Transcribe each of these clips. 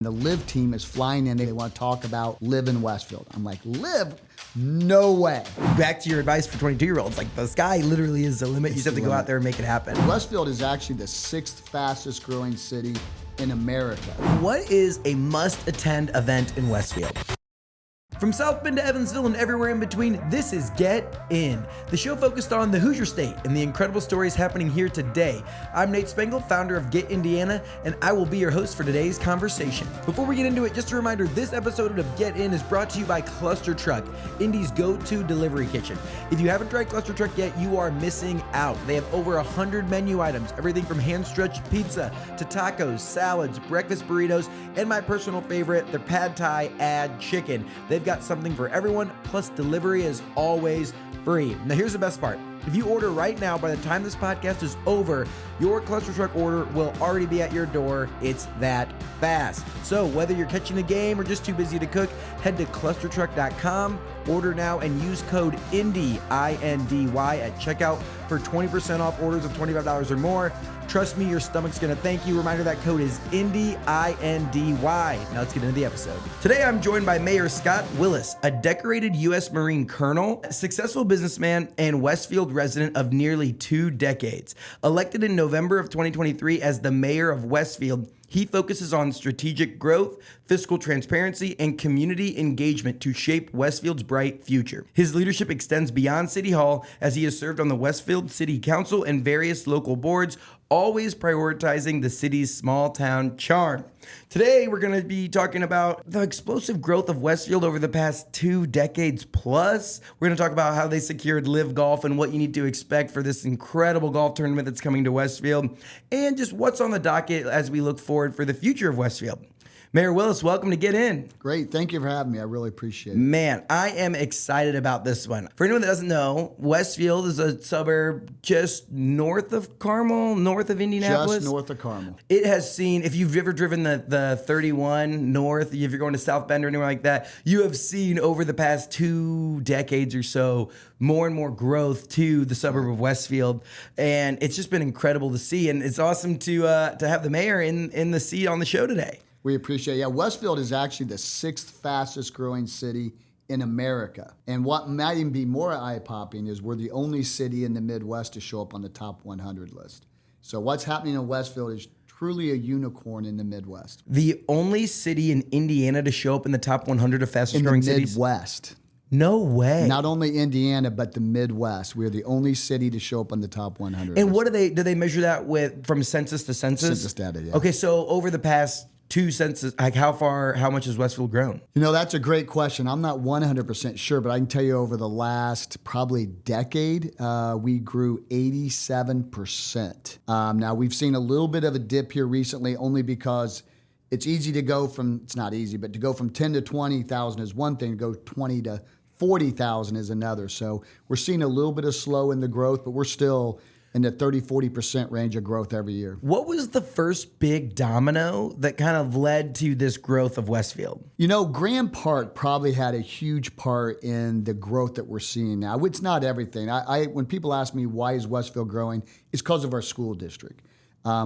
The LIV team is flying in. They want to talk about LIV in Westfield. I'm like, LIV? No way. Back to your advice for 22-year-olds. Like, the sky literally is the limit. You just have to go out there and make it happen. Westfield is actually the 6th fastest growing city in America. What is a must-attend event in Westfield? From South Bend to Evansville and everywhere in between, this is Get In, the show focused on the Hoosier State and the incredible stories happening here today. I'm Nate Spengel, founder of Get Indiana, and I will be your host for today's conversation. Before we get into it, just a reminder, this episode of Get In is brought to you by Cluster Truck, Indy's go-to delivery kitchen. If you haven't tried Cluster Truck yet, you are missing out. They have over 100 menu items, everything from hand-stretched pizza to tacos, salads, breakfast burritos, and my personal favorite, their pad thai add chicken. They've got something for everyone, plus delivery is always free. Now here's the best part. If you order right now, by the time this podcast is over, your Cluster Truck order will already be at your door. It's that fast. So whether you're catching a game or just too busy to cook, head to clustertruck.com, order now, and use code INDY, I-N-D-Y, at checkout for 20% off orders of $25 or more. Trust me, your stomach's gonna thank you. Reminder, that code is INDY, I-N-D-Y. Now let's get into the episode. Today I'm joined by Mayor Scott Willis, a decorated U.S. Marine colonel, successful businessman, and Westfield resident of nearly 2 decades. Elected in November of 2023 as the mayor of Westfield, he focuses on strategic growth, fiscal transparency, and community engagement to shape Westfield's bright future. His leadership extends beyond City Hall, as he has served on the Westfield City Council and various local boards, always prioritizing the city's small town charm. Today, we're going to be talking about the explosive growth of Westfield over the past 2 decades plus. We're going to talk about how they secured LIV Golf and what you need to expect for this incredible golf tournament that's coming to Westfield, and just what's on the docket as we look forward for the future of Westfield. Mayor Willis, welcome to Get In. Great. Thank you for having me. I really appreciate it. Man, I am excited about this one. For anyone that doesn't know, Westfield is a suburb just north of Carmel, north of Indianapolis. Just north of Carmel. It has seen, if you've ever driven the 31 north, if you're going to South Bend or anywhere like that, you have seen over the past 2 decades or so more and more growth to the suburb of Westfield, and it's just been incredible to see. And it's awesome to have the mayor in the seat on the show today. We appreciate it. Yeah, Westfield is actually the 6th fastest growing city in America. And what might even be more eye-popping is we're the only city in the Midwest to show up on the top 100 list. So what's happening in Westfield is truly a unicorn in the Midwest. The only city in Indiana to show up in the top 100 of fastest growing cities? Midwest. No way. Not only Indiana, but the Midwest. We're the only city to show up on the top 100 And list. what do they measure that with from census to census? Census data, yeah. Okay, so over the past 2 census, like how much has Westfield grown? You know, that's a great question. I'm not 100% sure, but I can tell you over the last probably decade, we grew 87%. Now, we've seen a little bit of a dip here recently only because it's easy to go from, it's not easy, but to go from 10 to 20,000 is one thing, to go 20 to 40,000 is another. So we're seeing a little bit of slow in the growth, but we're still in the 30-40% range of growth every year. What was the first big domino that kind of led to this growth of Westfield? You know, Grand Park probably had a huge part in the growth that we're seeing now. It's not everything. When people ask me why is Westfield growing, it's because of our school district.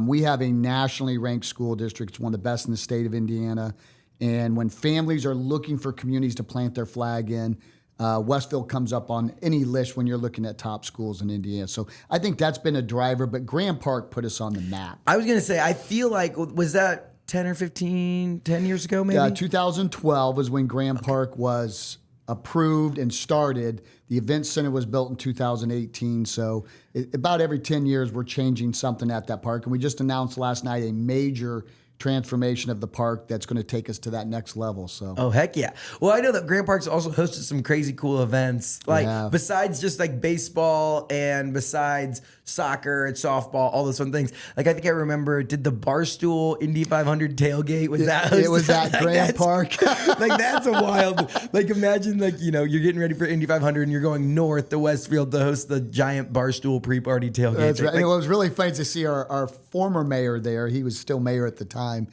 We have a nationally ranked school district. It's one of the best in the state of Indiana. And when families are looking for communities to plant their flag in, Westfield comes up on any list when you're looking at top schools in Indiana. So I think that's been a driver, but Grand Park put us on the map. I was going to say, I feel like, was that 10 or 10 years ago maybe? 2012 was when Grand Park was approved and started. The event center was built in 2018. So about every 10 years, we're changing something at that park. And we just announced last night a major transformation of the park that's going to take us to that next level. So, oh heck yeah! Well, I know that Grand Park's also hosted some crazy cool events, like besides just like baseball and besides soccer and softball, all those fun things. Like I think I remember, did the Barstool Indy 500 tailgate was that? It was at like Grand Park. Like that's a wild. Like imagine like you're getting ready for Indy 500 and you're going north to Westfield to host the giant Barstool pre-party tailgate. That's right. Like, and it was really funny to see our former mayor there. He was still mayor at the time.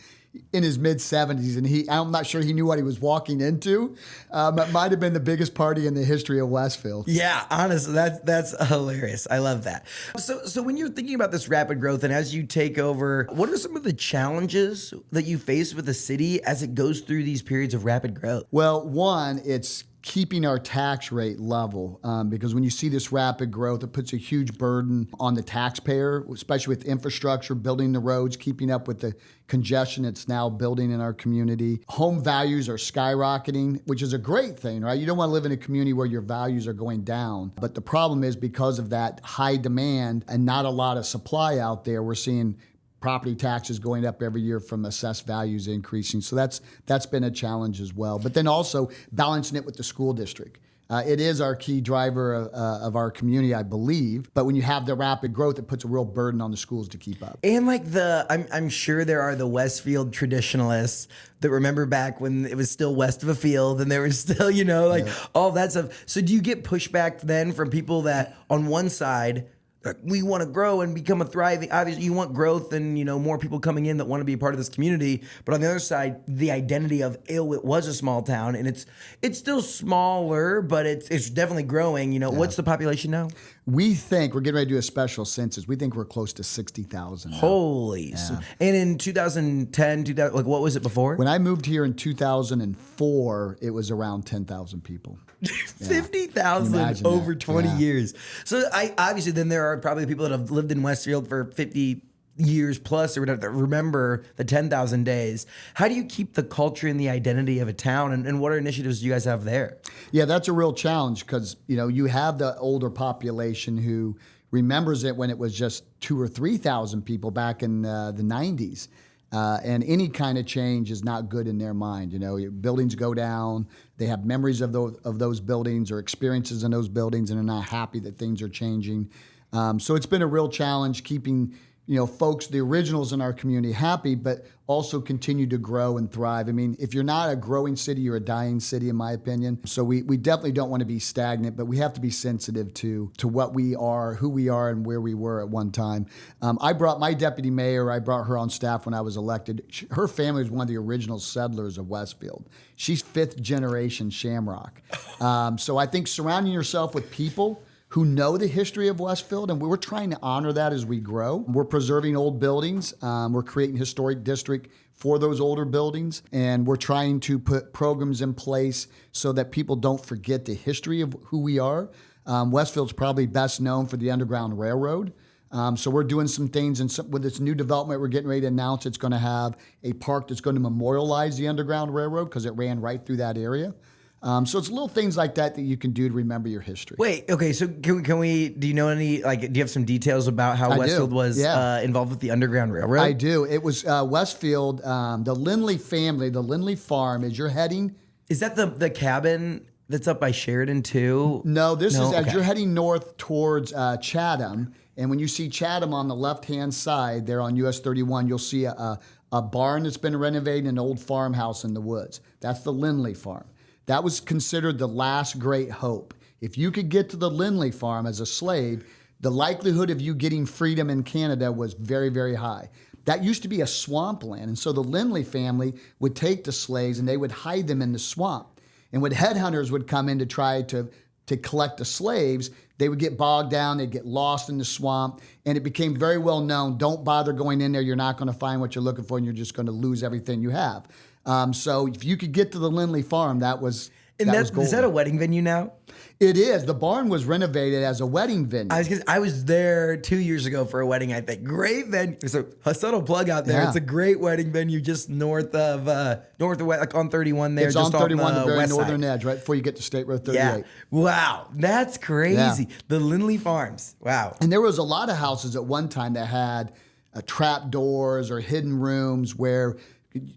in his mid 70s, and I'm not sure he knew what he was walking into. It might have been the biggest party in the history of Westfield. Yeah, honestly, that's hilarious. I love that. So when you're thinking about this rapid growth and as you take over, what are some of the challenges that you face with the city as it goes through these periods of rapid growth? Well, one, it's keeping our tax rate level because when you see this rapid growth, it puts a huge burden on the taxpayer, especially with infrastructure, building the roads, keeping up with the congestion it's now building in our community. Home values are skyrocketing, which is a great thing, right? You don't want to live in a community where your values are going down. But the problem is because of that high demand and not a lot of supply out there, we're seeing property taxes going up every year from assessed values increasing. So that's been a challenge as well. But then also balancing it with the school district. It is our key driver of our community, I believe. But when you have the rapid growth, it puts a real burden on the schools to keep up. And like I'm sure there are the Westfield traditionalists that remember back when it was still west of a field and there was still, all that stuff. So do you get pushback then from people that on one side, we want to grow and become a thriving, obviously you want growth and, more people coming in that want to be a part of this community. But on the other side, the identity of, it was a small town and it's still smaller, but it's definitely growing. What's the population now? We think we're getting ready to do a special census. We think we're close to 60,000. Holy. Yeah. And in 2010, what was it before? When I moved here in 2004, it was around 10,000 people. 50,000 over 20 years. So obviously then there are probably people that have lived in Westfield for 50 years plus or whatever that remember the 10,000 days. How do you keep the culture and the identity of a town and what initiatives do you guys have there? Yeah, that's a real challenge because, you have the older population who remembers it when it was just 2,000 or 3,000 people back in the 90s. And any kind of change is not good in their mind. Buildings go down. They have memories of those buildings or experiences in those buildings, and they're not happy that things are changing. So it's been a real challenge keeping folks, the originals in our community happy, but also continue to grow and thrive. I mean, if you're not a growing city, you're a dying city, in my opinion. So we definitely don't want to be stagnant, but we have to be sensitive to what we are, who we are, and where we were at one time. I brought my deputy mayor, I brought her on staff when I was elected. Her family was one of the original settlers of Westfield. She's 5th generation Shamrock. So I think surrounding yourself with people who know the history of Westfield, and we're trying to honor that as we grow. We're preserving old buildings. We're creating historic district for those older buildings, and we're trying to put programs in place so that people don't forget the history of who we are. Westfield's probably best known for the Underground Railroad. So we're doing some things, and with this new development we're getting ready to announce, it's going to have a park that's going to memorialize the Underground Railroad because it ran right through that area. So it's little things like that you can do to remember your history. Wait, okay, so can we do you know any, do you have some details about how Westfield was involved with the Underground Railroad? I do. It was Westfield, the Lindley family, the Lindley farm, as you're heading. Is that the cabin that's up by Sheridan too? No, as you're heading north towards Chatham, and when you see Chatham on the left-hand side there on US 31, you'll see a barn that's been renovated and an old farmhouse in the woods. That's the Lindley farm. That was considered the last great hope. If you could get to the Lindley farm as a slave, the likelihood of you getting freedom in Canada was very, very high. That used to be a swampland, and so the Lindley family would take the slaves and they would hide them in the swamp. And when headhunters would come in to try to collect the slaves, they would get bogged down, they'd get lost in the swamp, and it became very well known, don't bother going in there, you're not going to find what you're looking for, and you're just going to lose everything you have. So if you could get to the Lindley farm, that was gold. Is that a wedding venue now? It is. The barn was renovated as a wedding venue. I was there 2 years ago for a wedding, I think. Great venue. So a subtle plug out there. Yeah. It's a great wedding venue just north of like on 31 there. It's just on 31, the very west northern side. edge, right before you get to State Road 38. Yeah. Wow. That's crazy. Yeah. The Lindley Farms. Wow. And there was a lot of houses at one time that had trap doors or hidden rooms where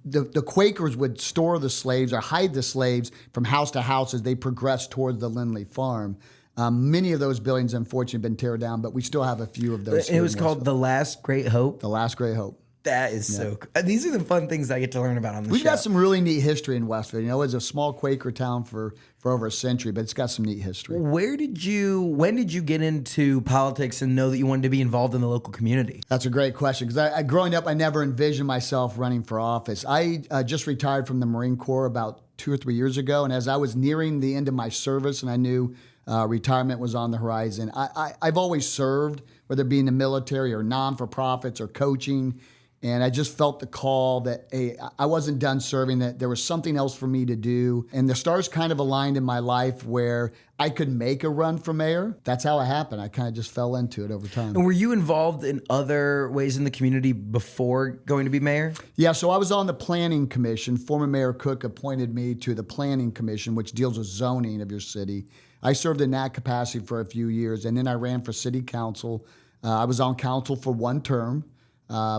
the Quakers would store the slaves or hide the slaves from house to house as they progressed towards the Lindley farm. Many of those buildings, unfortunately, have been torn down, but we still have a few of those. It was called The Last Great Hope? The Last Great Hope. That is so cool. These are the fun things I get to learn about on the We've show. got some really neat history in Westfield. You know, it's a small Quaker town for over a century, but it's got some neat history. When did you get into politics and know that you wanted to be involved in the local community? That's a great question because growing up, I never envisioned myself running for office. I just retired from the Marine Corps about 2 or 3 years ago, and as I was nearing the end of my service and I knew retirement was on the horizon, I've always served, whether it be in the military or non-for-profits or coaching. And I just felt the call that, hey, I wasn't done serving, that there was something else for me to do. And the stars kind of aligned in my life where I could make a run for mayor. That's how it happened. I kind of just fell into it over time. And were you involved in other ways in the community before going to be mayor? Yeah, so I was on the planning commission. Former Mayor Cook appointed me to the planning commission, which deals with zoning of your city. I served in that capacity for a few years, and then I ran for city council. I was on council for 1 term.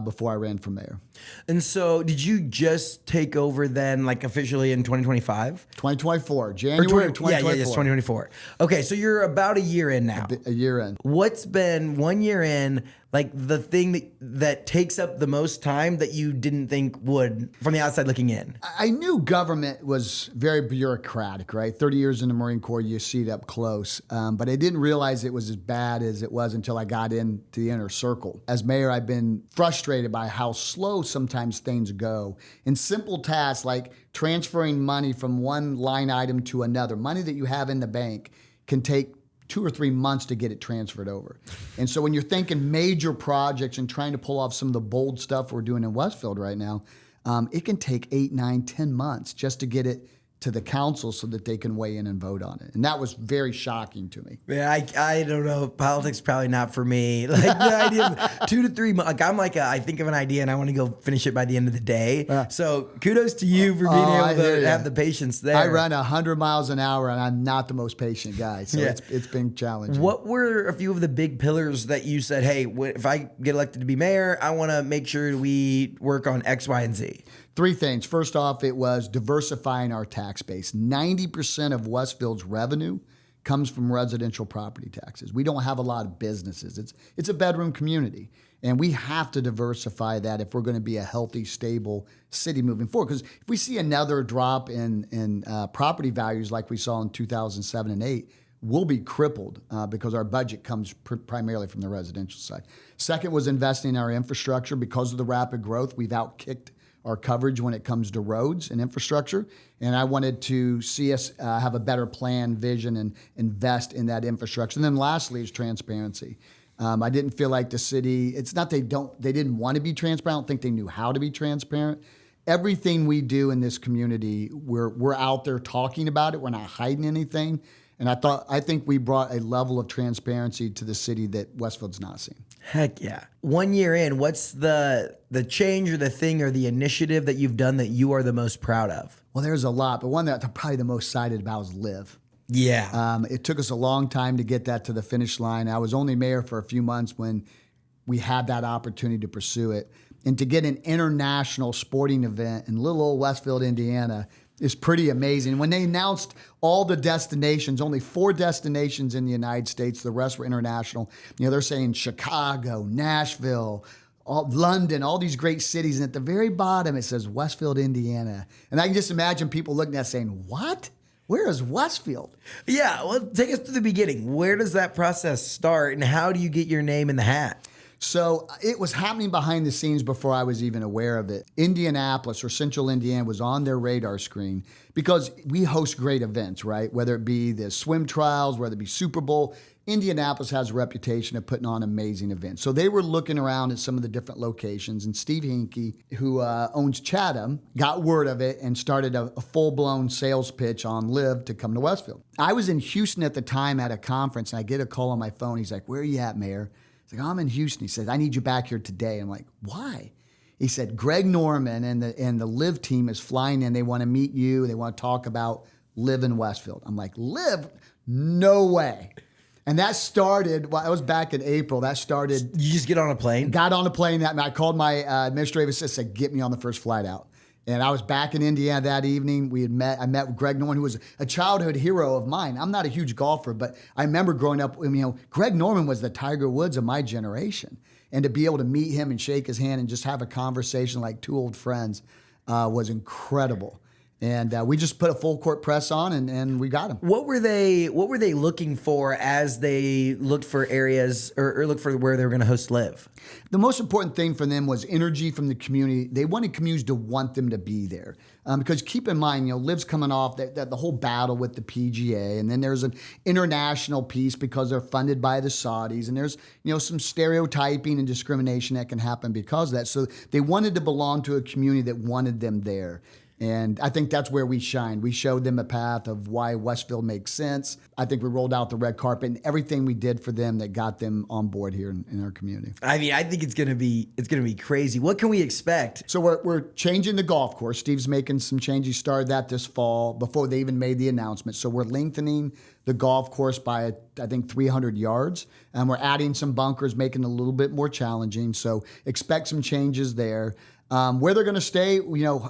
Before I ran for mayor. And so did you just take over then, like officially in 2025? 2024, January of 2024. Yeah, it's 2024. Okay, so you're about a year in now. A year in. What's been 1 year in, like the thing that takes up the most time that you didn't think would from the outside looking in? I knew government was very bureaucratic, right? 30 years in the Marine Corps, you see it up close. But I didn't realize it was as bad as it was until I got into the inner circle. As mayor, I've been frustrated by how slow sometimes things go. In simple tasks like transferring money from one line item to another, money that you have in the bank can take 2 or 3 months to get it transferred over. And so when you're thinking major projects and trying to pull off some of the bold stuff we're doing in Westfield right now, it can take 8, 9, 10 months just to get it to the council so that they can weigh in and vote on it. And that was very shocking to me. Yeah, I don't know. Politics probably not for me. Like the idea of 2 to 3 months. Like I think of an idea and I want to go finish it by the end of the day. So kudos to you for being able to have the patience there. I run 100 miles an hour and I'm not the most patient guy. So it's been challenging. What were a few of the big pillars that you said, hey, if I get elected to be mayor, I want to make sure we work on X, Y, and Z? 3 things. First off, it was diversifying our tax base. 90% of Westfield's revenue comes from residential property taxes. We don't have a lot of businesses. It's a bedroom community. And we have to diversify that if we're going to be a healthy, stable city moving forward. Because if we see another drop in property values like we saw in 2007 and 2008, we'll be crippled because our budget comes primarily from the residential side. Second was investing in our infrastructure. Because of the rapid growth, we've outkicked our coverage when it comes to roads and infrastructure. And I wanted to see us have a better plan, vision, and invest in that infrastructure. And then lastly is transparency. I didn't feel like the city, it's not they didn't want to be transparent. I don't think they knew how to be transparent. Everything we do in this community, we're out there talking about it. We're not hiding anything. And I think we brought a level of transparency to the city that Westfield's not seen. Heck yeah. 1 year in, what's the change or the thing or the initiative that you've done that you are the most proud of? Well, there's a lot, but one that I'm probably the most excited about is LIV. Yeah. It took us a long time to get that to the finish line. I was only mayor for a few months when we had that opportunity to pursue it. And to get an international sporting event in little old Westfield, Indiana, is pretty amazing. When they announced all the destinations, only 4 destinations in the United States, the rest were international. You know, they're saying Chicago, Nashville, London, all these great cities. And at the very bottom, it says Westfield, Indiana. And I can just imagine people looking at it saying, what? Where is Westfield? Yeah, well, take us to the beginning. Where does that process start and how do you get your name in the hat? So it was happening behind the scenes before I was even aware of it. Indianapolis or Central Indiana was on their radar screen because we host great events, right? Whether it be the swim trials, whether it be Super Bowl, Indianapolis has a reputation of putting on amazing events. So they were looking around at some of the different locations, and Steve Hinkie, who owns Chatham, got word of it and started a full-blown sales pitch on LIV to come to Westfield. I was in Houston at the time at a conference, and I get a call on my phone. He's like, "Where are you at, Mayor?" He's like, "I'm in Houston." He says, "I need you back here today." I'm like, "Why?" He said, "Greg Norman and the LIV team is flying in. They want to meet you. They want to talk about LIV in Westfield." I'm like, "LIV? No way." And that started, well, I was back in April. That started. You just get on a plane? Got on a plane. I called my administrative assistant, said, "Get me on the first flight out." And I was back in Indiana that evening. I met with Greg Norman, who was a childhood hero of mine. I'm not a huge golfer, but I remember growing up, Greg Norman was the Tiger Woods of my generation. and to be able to meet him and shake his hand and just have a conversation like two old friends was incredible. And we just put a full court press on, and we got him. What were they looking for as they looked for areas or looked for where they were going to host LIV? The most important thing for them was energy from the community. They wanted communities to want them to be there. Because keep in mind, LIV's coming off that the whole battle with the PGA, and then there's an international piece because they're funded by the Saudis, and there's some stereotyping and discrimination that can happen because of that. So they wanted to belong to a community that wanted them there. And I think that's where we shined. We showed them a path of why Westfield makes sense. I think we rolled out the red carpet and everything we did for them that got them on board here in our community. I mean, I think it's gonna be crazy. What can we expect? So we're changing the golf course. Steve's making some changes. He started that this fall before they even made the announcement. So we're lengthening the golf course by, I think, 300 yards. And we're adding some bunkers, making it a little bit more challenging. So expect some changes there. Where they're going to stay,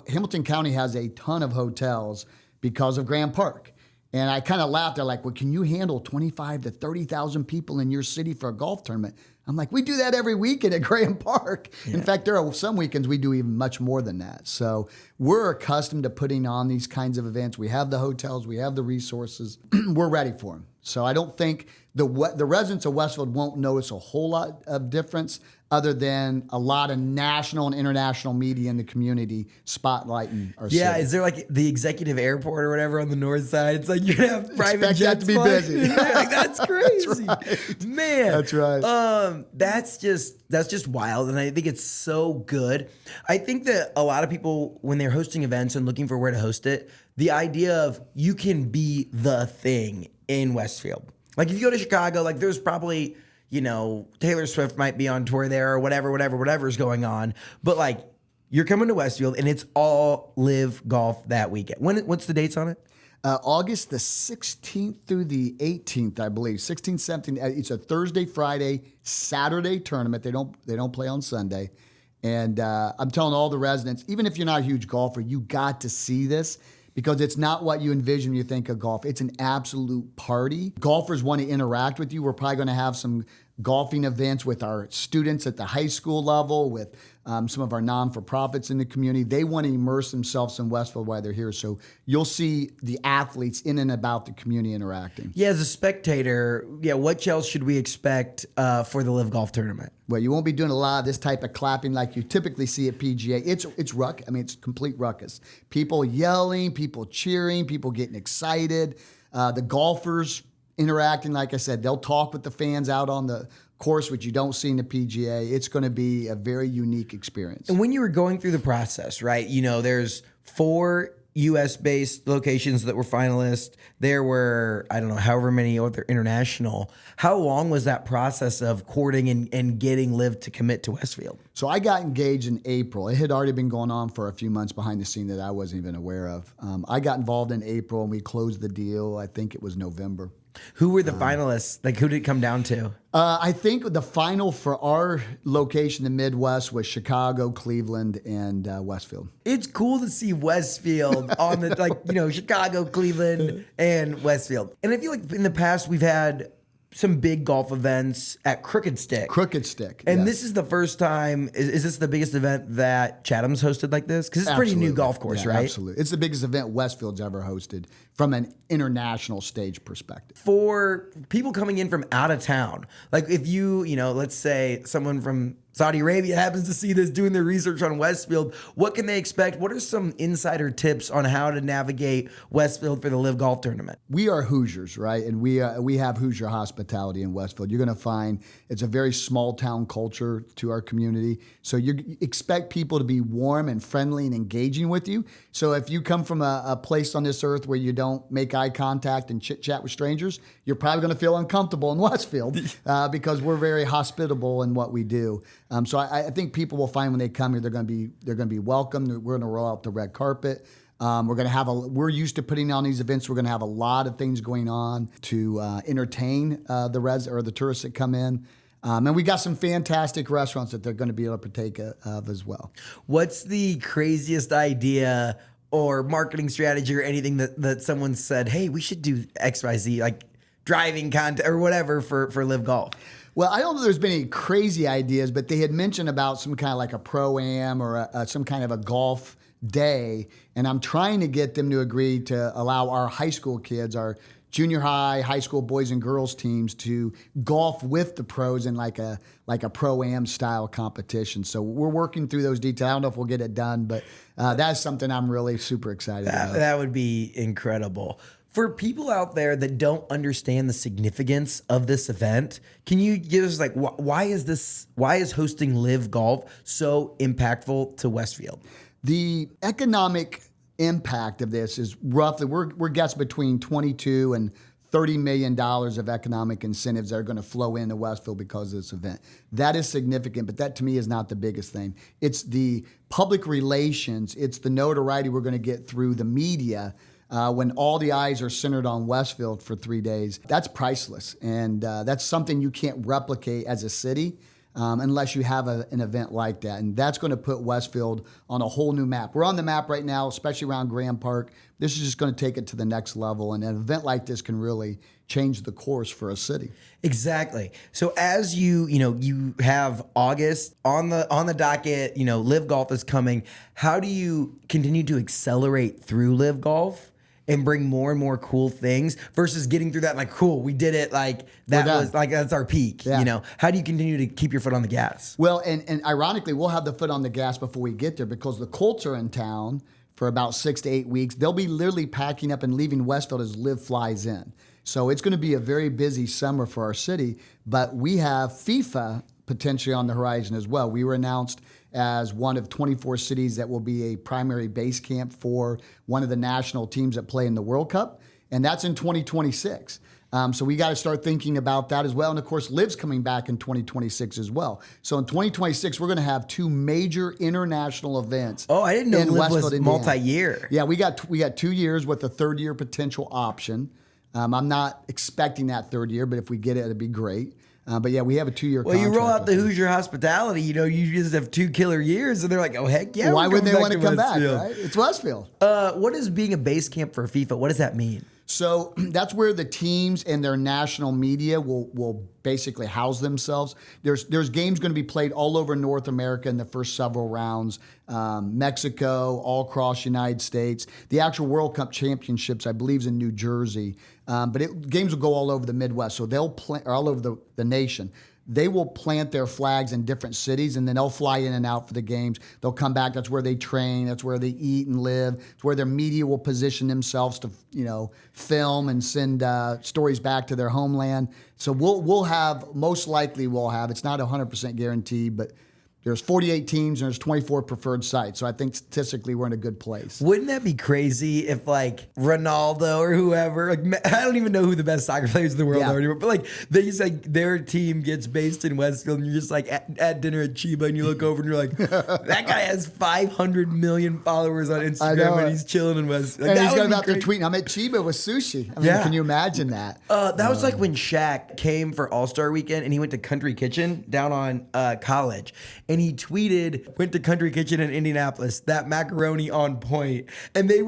Hamilton County has a ton of hotels because of Grand Park. And I kind of laughed. They're like, well, can you handle 25 to 30,000 people in your city for a golf tournament? I'm like, we do that every weekend at Grand Park. Yeah. In fact, there are some weekends we do even much more than that. So we're accustomed to putting on these kinds of events. We have the hotels, we have the resources. We're ready for them. So I don't think the residents of Westfield won't notice a whole lot of difference other than a lot of national and international media in the community spotlighting our city. Yeah, is there like the executive airport or whatever on the north side? It's like you're going to have private Expect jets that to be busy. Like, that's crazy. That's right. Man. That's right. That's just wild, and I think it's so good. I think that a lot of people, when they're hosting events and looking for where to host it, the idea of you can be the thing in Westfield. Like if you go to Chicago, like there's probably, Taylor Swift might be on tour there or whatever is going on. But like you're coming to Westfield and it's all LIV Golf that weekend. What's the dates on it? August the 16th through the 18th, I believe. 16th, 17th. It's a Thursday, Friday, Saturday tournament. They don't play on Sunday. And I'm telling all the residents, even if you're not a huge golfer, you got to see this because it's not what you envision when you think of golf. It's an absolute party. Golfers want to interact with you. We're probably going to have some golfing events with our students at the high school level, with some of our non-for-profits in the community. They want to immerse themselves in Westfield while they're here. So you'll see the athletes in and about the community interacting. Yeah, as a spectator, what else should we expect for the LIV Golf tournament? Well, you won't be doing a lot of this type of clapping like you typically see at PGA. It's complete ruckus. People yelling, people cheering, people getting excited. The golfers interacting, like I said, they'll talk with the fans out on the course, which you don't see in the PGA. It's going to be a very unique experience. And when you were going through the process, right, there's 4 U.S.-based locations that were finalists. There were, I don't know, however many other international. How long was that process of courting and getting LIV to commit to Westfield? So I got engaged in April. It had already been going on for a few months behind the scene that I wasn't even aware of. I got involved in April, and we closed the deal. I think it was November. Who were the finalists? Like, who did it come down to? I think the final for our location in the Midwest was Chicago, Cleveland, and Westfield. It's cool to see Westfield on the, Chicago, Cleveland, and Westfield. And I feel like in the past we've had some big golf events at Crooked Stick. And yes. This is the first time, is this the biggest event that Chatham's hosted like this? Because it's a pretty new golf course, right? Absolutely. It's the biggest event Westfield's ever hosted from an international stage perspective. For people coming in from out of town, like if you, let's say someone from Saudi Arabia happens to see this doing their research on Westfield, what can they expect? What are some insider tips on how to navigate Westfield for the LIV Golf tournament? We are Hoosiers, right? And we have Hoosier hospitality in Westfield. You're going to find it's a very small town culture to our community. So you expect people to be warm and friendly and engaging with you. So if you come from a place on this earth where you don't make eye contact and chit chat with strangers, you're probably going to feel uncomfortable in Westfield because we're very hospitable in what we do. So I think people will find when they come here, they're going to be welcome. We're going to roll out the red carpet. We're used to putting on these events. We're going to have a lot of things going on to entertain the tourists that come in. And we got some fantastic restaurants that they're going to be able to partake of as well. What's the craziest idea or marketing strategy or anything that someone said, hey, we should do XYZ, like driving content or whatever for LIV Golf? Well, I don't know there's been any crazy ideas, but they had mentioned about some kind of like a pro-am or some kind of a golf day. And I'm trying to get them to agree to allow our high school kids, our junior high school boys and girls teams to golf with the pros in like a pro-am style competition. So we're working through those details. I don't know if we'll get it done, but that's something I'm really super excited about. That would be incredible. For people out there that don't understand the significance of this event, can you give us like why is hosting LIV Golf so impactful to Westfield? The economic impact of this is roughly we're guessing between $22 and $30 million of economic incentives that are going to flow into Westfield because of this event. That is significant, but that to me is not the biggest thing. It's the public relations, it's the notoriety we're going to get through the media. When all the eyes are centered on Westfield for 3 days, that's priceless. And that's something you can't replicate as a city unless you have an event like that. And that's going to put Westfield on a whole new map. We're on the map right now, especially around Graham Park. This is just going to take it to the next level. And an event like this can really change the course for a city. Exactly. So as you have August on the docket, LIV Golf is coming. How do you continue to accelerate through LIV Golf and bring more and more cool things versus getting through that like, cool, we did it, like that was like that's our peak. Yeah. How do you continue to keep your foot on the gas? Well, and ironically, we'll have the foot on the gas before we get there because the Colts are in town for about 6 to 8 weeks. They'll be literally packing up and leaving Westfield as LIV flies in. So it's going to be a very busy summer for our city, but we have FIFA potentially on the horizon as well. We were announced as one of 24 cities that will be a primary base camp for one of the national teams that play in the World Cup, and that's in 2026. So we got to start thinking about that as well. And of course, LIV's coming back in 2026 as well. So in 2026, we're going to have 2 major international events. Oh, I didn't know in LIV Westfield, was Indiana. multi-year. Yeah, we got 2 years with a 3rd year potential option. I'm not expecting that 3rd year, but if we get it, it'd be great. But yeah, we have a 2-year Well, contract. you roll out the Hoosier hospitality, you just have 2 killer years, and they're like, oh, heck yeah. Why would they want to come back, Westfield. right? It's Westfield. What is being a base camp for FIFA? What does that mean? So that's where the teams and their national media will basically house themselves. There's games going to be played all over North America in the first several rounds, Mexico, all across the United States. The actual World Cup Championships, I believe, is in New Jersey. But games will go all over the Midwest, so they'll play all over the nation. They will plant their flags in different cities, and then they'll fly in and out for the games. They'll come back. That's where they train. That's where they eat and live. It's where their media will position themselves to, film and send stories back to their homeland. So we'll have, most likely we'll have, it's not 100% guaranteed, but there's 48 teams and there's 24 preferred sites. So I think statistically we're in a good place. Wouldn't that be crazy if like Ronaldo or whoever, like I don't even know who the best soccer players in the world are anymore, but like they just like their team gets based in Westfield and you're just like at dinner at Chiba and you look over and you're like, that guy has 500 million followers on Instagram and he's chilling in Westfield. Like, and he's got about to tweet, I'm at Chiba with sushi. I mean, can you imagine that? That was like when Shaq came for All-Star Weekend and he went to Country Kitchen down on College. And he tweeted, went to Country Kitchen in Indianapolis, that macaroni on point. And it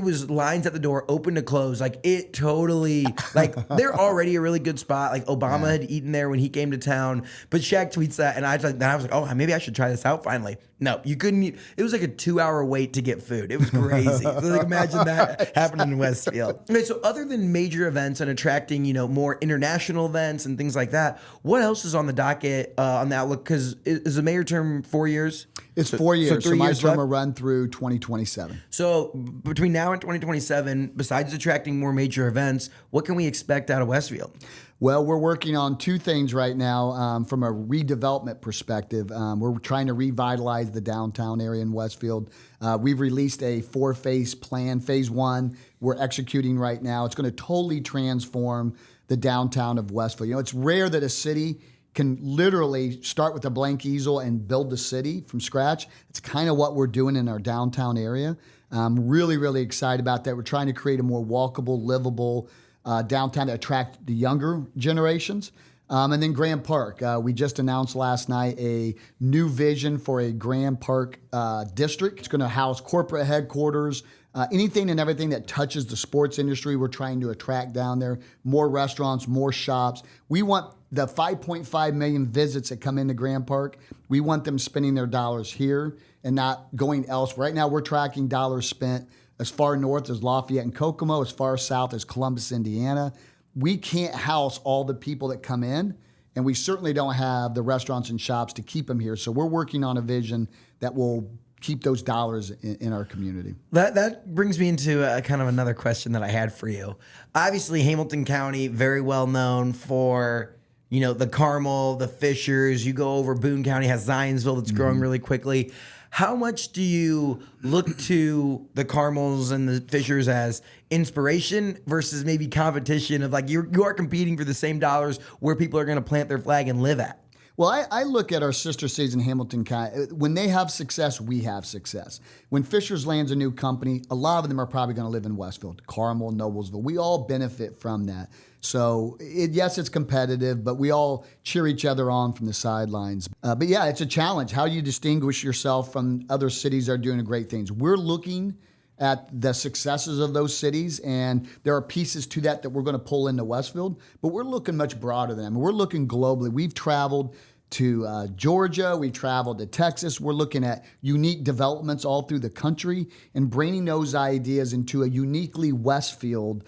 was lines at the door, open to close. Like it totally, like they're already a really good spot. Like Obama had eaten there when he came to town. But Shaq tweets that and I was like, oh, maybe I should try this out finally. No, you couldn't eat. It was like a 2-hour wait to get food. It was crazy. So like imagine that happening in Westfield. Okay, so other than major events and attracting, more international events and things like that, what else is on the docket on the outlook? Because is the mayor term 4 years? It's 4 years. So my years term will run through 2027. So between now and 2027, besides attracting more major events, what can we expect out of Westfield? Well, we're working on 2 things right now from a redevelopment perspective. We're trying to revitalize the downtown area in Westfield. We've released a 4-phase plan. Phase 1, we're executing right now. It's going to totally transform the downtown of Westfield. It's rare that a city can literally start with a blank easel and build the city from scratch. It's kind of what we're doing in our downtown area. I'm really, really excited about that. We're trying to create a more walkable, livable downtown to attract the younger generations. And then Graham Park. We just announced last night a new vision for a Graham Park district. It's going to house corporate headquarters, Anything and everything that touches the sports industry, we're trying to attract down there. More restaurants, more shops. We want the 5.5 million visits that come into Grand Park, we want them spending their dollars here and not going elsewhere. Right now, we're tracking dollars spent as far north as Lafayette and Kokomo, as far south as Columbus, Indiana. We can't house all the people that come in, and we certainly don't have the restaurants and shops to keep them here. So we're working on a vision that will keep those dollars in our community. That brings me into a kind of another question that I had for you. Obviously, Hamilton County, very well known for, you know, the Carmel, the Fishers. You go over Boone County, has Zionsville that's growing really quickly. How much do you look to the Carmels and the Fishers as inspiration versus maybe competition of like you are competing for the same dollars where people are going to plant their flag and live at? Well, I look at our sister cities in Hamilton County. When they have success, we have success. When Fishers lands a new company, a lot of them are probably going to live in Westfield, Carmel, Noblesville. We all benefit from that. So, yes, it's competitive, but we all cheer each other on from the sidelines. But yeah, it's a challenge. How do you distinguish yourself from other cities that are doing great things? We're looking at the successes of those cities, and there are pieces to that we're going to pull into Westfield, but we're looking much broader than that. I mean, we're looking globally. We've traveled to Georgia, we traveled to Texas. We're looking at unique developments all through the country and bringing those ideas into a uniquely Westfield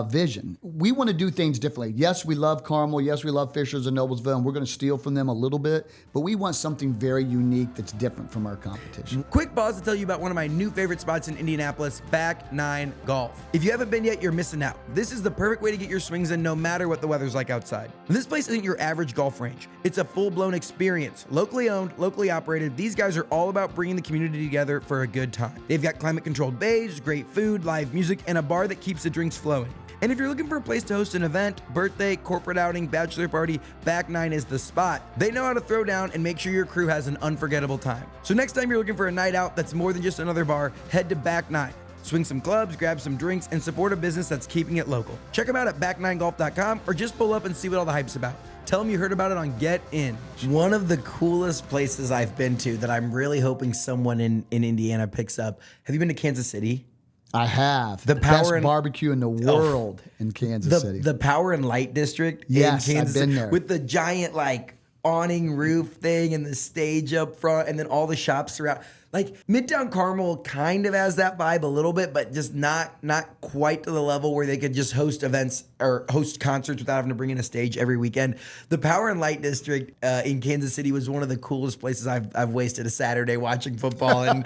vision. We want to do things differently. Yes, we love Carmel. Yes, we love Fishers and Noblesville, and we're going to steal from them a little bit, but we want something very unique that's different from our competition. Quick pause to tell you about one of my new favorite spots in Indianapolis, Back 9 Golf. If you haven't been yet, you're missing out. This is the perfect way to get your swings in no matter what the weather's like outside. This place isn't your average golf range. It's a full-blown experience. Locally owned, locally operated, these guys are all about bringing the community together for a good time. They've got climate-controlled bays, great food, live music, and a bar that keeps the drinks flowing. And if you're looking for a place to host an event, birthday, corporate outing, bachelor party, Back 9 is the spot. They know how to throw down and make sure your crew has an unforgettable time. So next time you're looking for a night out that's more than just another bar, head to Back 9. Swing some clubs, grab some drinks, and support a business that's keeping it local. Check them out at back9golf.com or just pull up and see what all the hype's about. Tell them you heard about it on Get In. One of the coolest places I've been to that I'm really hoping someone in Indiana picks up. Have you been to Kansas City? I have. The best barbecue in the world in Kansas City. The Power and Light District in Kansas I've been there. With the giant like awning roof thing and the stage up front and then all the shops throughout. Like Midtown Carmel kind of has that vibe a little bit, but just not quite to the level where they could just host events or host concerts without having to bring in a stage every weekend. The Power and Light District in Kansas City was one of the coolest places I've wasted a Saturday watching football and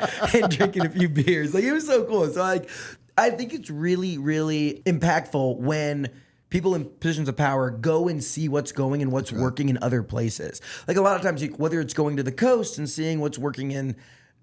drinking a few beers. Like it was so cool. So like I think it's really, really impactful when people in positions of power go and see what's going and what's working in other places. Like a lot of times, whether it's going to the coast and seeing what's working in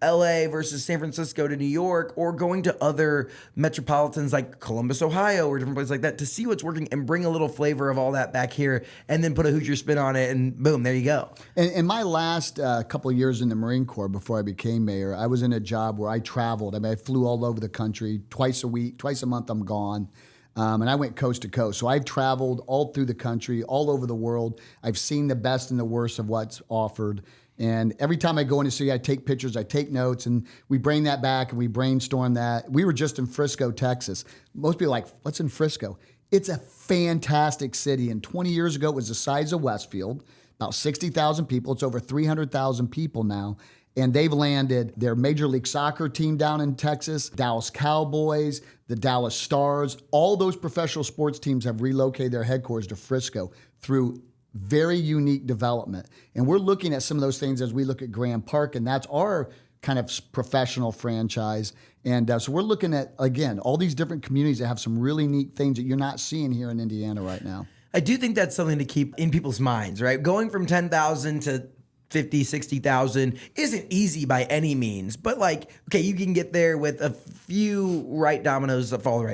LA versus San Francisco to New York, or going to other metropolitans like Columbus, Ohio, or different places like that to see what's working and bring a little flavor of all that back here and then put a Hoosier spin on it and boom, there you go. In my last couple of years in the Marine Corps before I became mayor, I was in a job where I traveled. I mean, I flew all over the country twice a week, twice a month I'm gone. And I went coast to coast. So I've traveled all through the country, all over the world. I've seen the best and the worst of what's offered. And every time I go in to see, I take pictures, I take notes, and we bring that back and we brainstorm that. We were just in Frisco, Texas. Most people are like, what's in Frisco? It's a fantastic city. And 20 years ago, it was the size of Westfield, about 60,000 people. It's over 300,000 people now. And they've landed their Major League Soccer team down in Texas, Dallas Cowboys, the Dallas Stars. All those professional sports teams have relocated their headquarters to Frisco through very unique development. And we're looking at some of those things as we look at Grand Park, and that's our kind of professional franchise. And so we're looking at, again, all these different communities that have some really neat things that you're not seeing here in Indiana right now. I do think that's something to keep in people's minds, right? Going from 10,000 to 50, 60,000 isn't easy by any means, but like, okay, you can get there with a few right dominoes that fall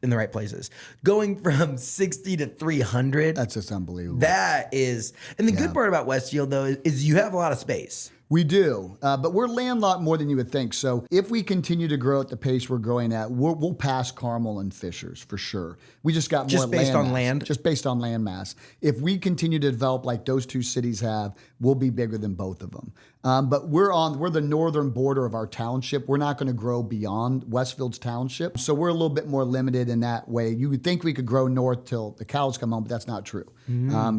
in the right places. Going from 60 to 300. That's just unbelievable. That is, and the good part about Westfield though is you have a lot of space. We do, but we're landlocked more than you would think. So if we continue to grow at the pace we're growing at, we'll pass Carmel and Fishers for sure. We just got more Just based on mass. land? Just based on land mass. If we continue to develop like those two cities have, we'll be bigger than both of them. But we're the northern border of our township. We're not going to grow beyond Westfield's township. So we're a little bit more limited in that way. You would think we could grow north till the cows come home, but that's not true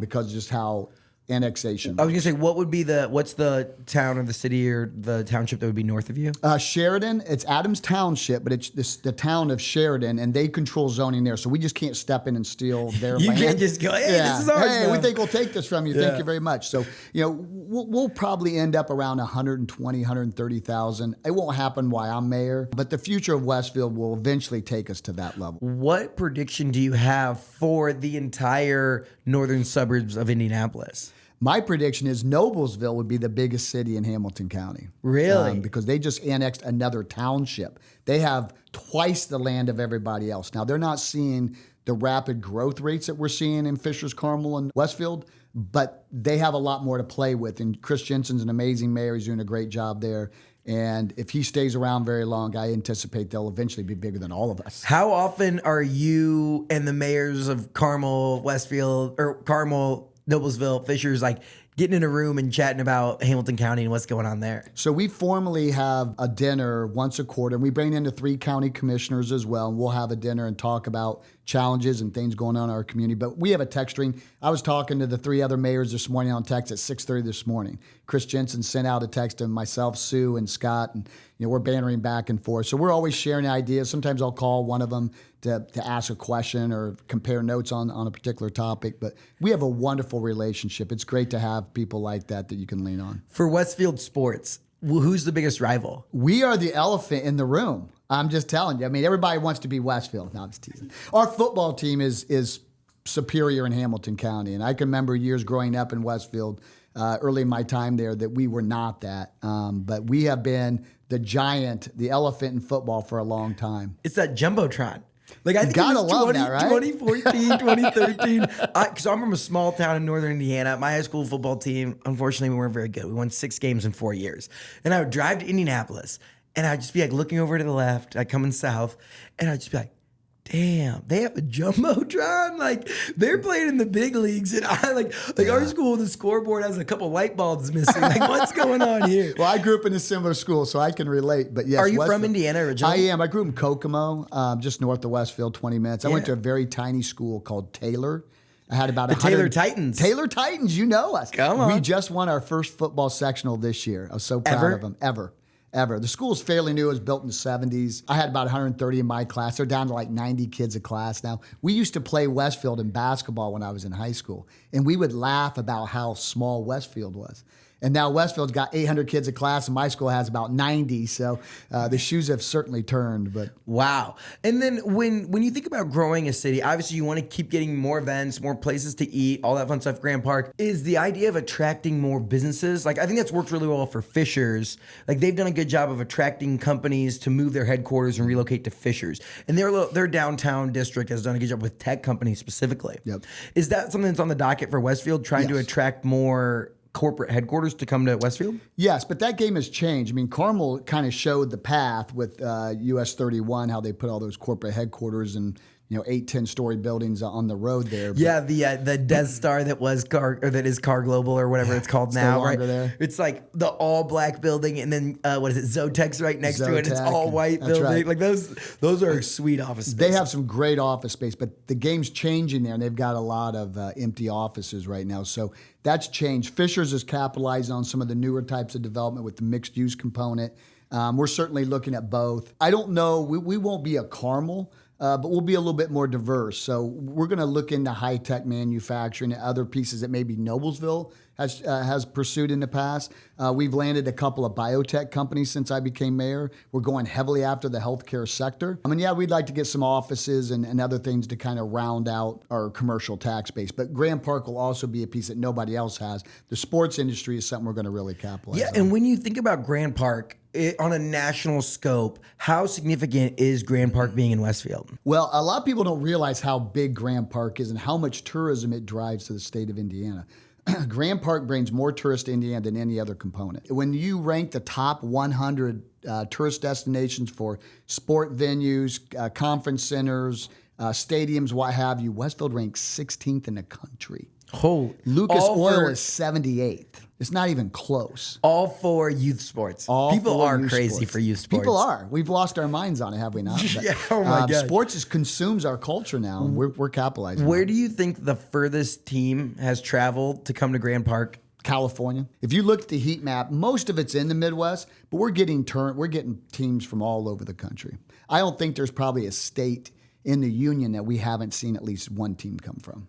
because of just how annexation. I was gonna say, what's the town or the city or the township that would be north of you? Sheridan, it's Adams Township, but it's the town of Sheridan, and they control zoning there. So we just can't step in and steal their land. You can't just go, hey, this is ours Hey, now. we think we'll take this from you. Thank you very much. So, we'll probably end up around 120, 130,000. It won't happen while I'm mayor, but the future of Westfield will eventually take us to that level. What prediction do you have for the entire northern suburbs of Indianapolis? My prediction is Noblesville would be the biggest city in Hamilton County. Really? Because they just annexed another township. They have twice the land of everybody else. Now, they're not seeing the rapid growth rates that we're seeing in Fishers, Carmel, and Westfield, but they have a lot more to play with. And Chris Jensen's an amazing mayor. He's doing a great job there. And if he stays around very long, I anticipate they'll eventually be bigger than all of us. How often are you and the mayors of Carmel, Westfield, or Carmel, Noblesville, Fishers, like getting in a room and chatting about Hamilton County and what's going on there? So we formally have a dinner once a quarter. We bring in the 3 county commissioners as well, and we'll have a dinner and talk about challenges and things going on in our community. But we have a text string. I was talking to the 3 other mayors this morning on text at 6:30 this morning. Chris Jensen sent out a text to myself, Sue, and Scott, and we're bantering back and forth. So we're always sharing ideas. Sometimes I'll call one of them to ask a question or compare notes on a particular topic. But we have a wonderful relationship. It's great to have people like that you can lean on. For Westfield sports, who's the biggest rival? We are the elephant in the room. I'm just telling you. I mean, everybody wants to be Westfield. No, I'm just teasing. Our football team is superior in Hamilton County. And I can remember years growing up in Westfield, early in my time there, that we were not that. But we have been the giant, the elephant in football for a long time. It's that Jumbotron. Like I think Gotta it was love that, right? 2014, 2013. Because I'm from a small town in northern Indiana. My high school football team, unfortunately, we weren't very good. We won 6 games in 4 years. And I would drive to Indianapolis, and I'd just be like looking over to the left, like coming south, and I'd just be like, damn, they have a Jumbotron? Like, they're playing in the big leagues, and I like our school, the scoreboard has a couple light bulbs missing. Like, what's going on here? Well, I grew up in a similar school, so I can relate. But yes, Are you Westfield, from Indiana originally? I am. I grew up in Kokomo, just north of Westfield, 20 minutes. I went to a very tiny school called Taylor. I had about Taylor Titans. Taylor Titans, you know us. Come on. We just won our first football sectional this year. I was so proud of them. Ever. The school's fairly new. It was built in the 70s. I had about 130 in my class. They're down to like 90 kids a class now. We used to play Westfield in basketball when I was in high school, and we would laugh about how small Westfield was. And now Westfield's got 800 kids a class, and my school has about 90. So the shoes have certainly turned. But wow. And then when you think about growing a city, obviously you want to keep getting more events, more places to eat, all that fun stuff. Grand Park is the idea of attracting more businesses. Like I think that's worked really well for Fishers. Like they've done a good job of attracting companies to move their headquarters and relocate to Fishers. And their downtown district has done a good job with tech companies specifically. Yep. Is that something that's on the docket for Westfield, trying to attract more corporate headquarters to come to Westfield? Yes, but that game has changed. I mean, Carmel kind of showed the path with US 31, how they put all those corporate headquarters and 8, 10-story buildings on the road there. Yeah, the Death Star that is Car Global or whatever it's called now, no right? longer there. It's like the all black building, and then what is it? Zotek's right next to it. It's Zotek, all white that's building. right. Like those are sweet office spaces. They have some great office space, but the game's changing there, and they've got a lot of empty offices right now. So that's changed. Fishers is capitalizing on some of the newer types of development with the mixed use component. We're certainly looking at both. I don't know. We won't be a Carmel. But we'll be a little bit more diverse. So we're going to look into high-tech manufacturing and other pieces that maybe Noblesville has pursued in the past. We've landed a couple of biotech companies since I became mayor. We're going heavily after the healthcare sector. I mean, yeah, we'd like to get some offices and other things to kind of round out our commercial tax base. But Grand Park will also be a piece that nobody else has. The sports industry is something we're going to really capitalize on. And when you think about Grand Park, on a national scope, how significant is Grand Park being in Westfield? Well, a lot of people don't realize how big Grand Park is and how much tourism it drives to the state of Indiana. Grand Park brings more tourists to Indiana than any other component. When you rank the top 100 tourist destinations for sport venues, conference centers, stadiums, what have you, Westfield ranks 16th in the country. Oh, Lucas Oil is 78th. It's not even close. All for youth sports. People are crazy for youth sports. People are. We've lost our minds on it, have we not? But, yeah, oh my God. Sports consumes our culture now, and we're capitalizing. Where do you think the furthest team has traveled to come to Grand Park? California. If you look at the heat map, most of it's in the Midwest, but we're getting teams from all over the country. I don't think there's probably a state in the union that we haven't seen at least one team come from.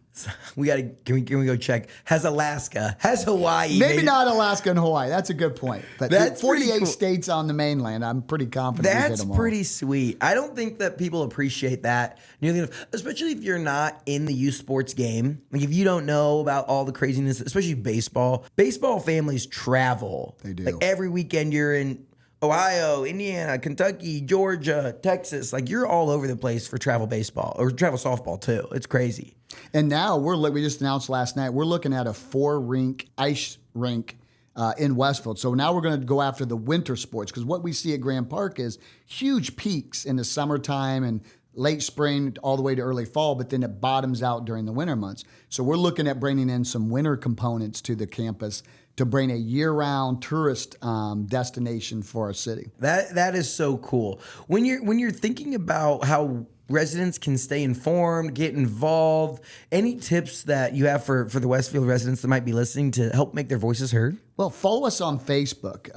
Can we go check? Has Alaska, has Hawaii? Maybe not Alaska and Hawaii. That's a good point. But that's 48 cool. states on the mainland, I'm pretty confident we hit them all. Pretty sweet. I don't think that people appreciate that nearly enough, especially if you're not in the youth sports game. Like if you don't know about all the craziness, especially baseball. Baseball families travel. They do. Like every weekend you're in Ohio, Indiana, Kentucky, Georgia, Texas. Like you're all over the place for travel baseball or travel softball too. It's crazy. And now we just announced last night, we're looking at a 4-rink ice rink in Westfield. So now we're going to go after the winter sports because what we see at Grand Park is huge peaks in the summertime and late spring all the way to early fall, but then it bottoms out during the winter months. So we're looking at bringing in some winter components to the campus to bring a year-round tourist destination for our city. That is so cool. When you're thinking about how residents can stay informed, get involved, any tips that you have for the Westfield residents that might be listening to help make their voices heard? Well, follow us on Facebook.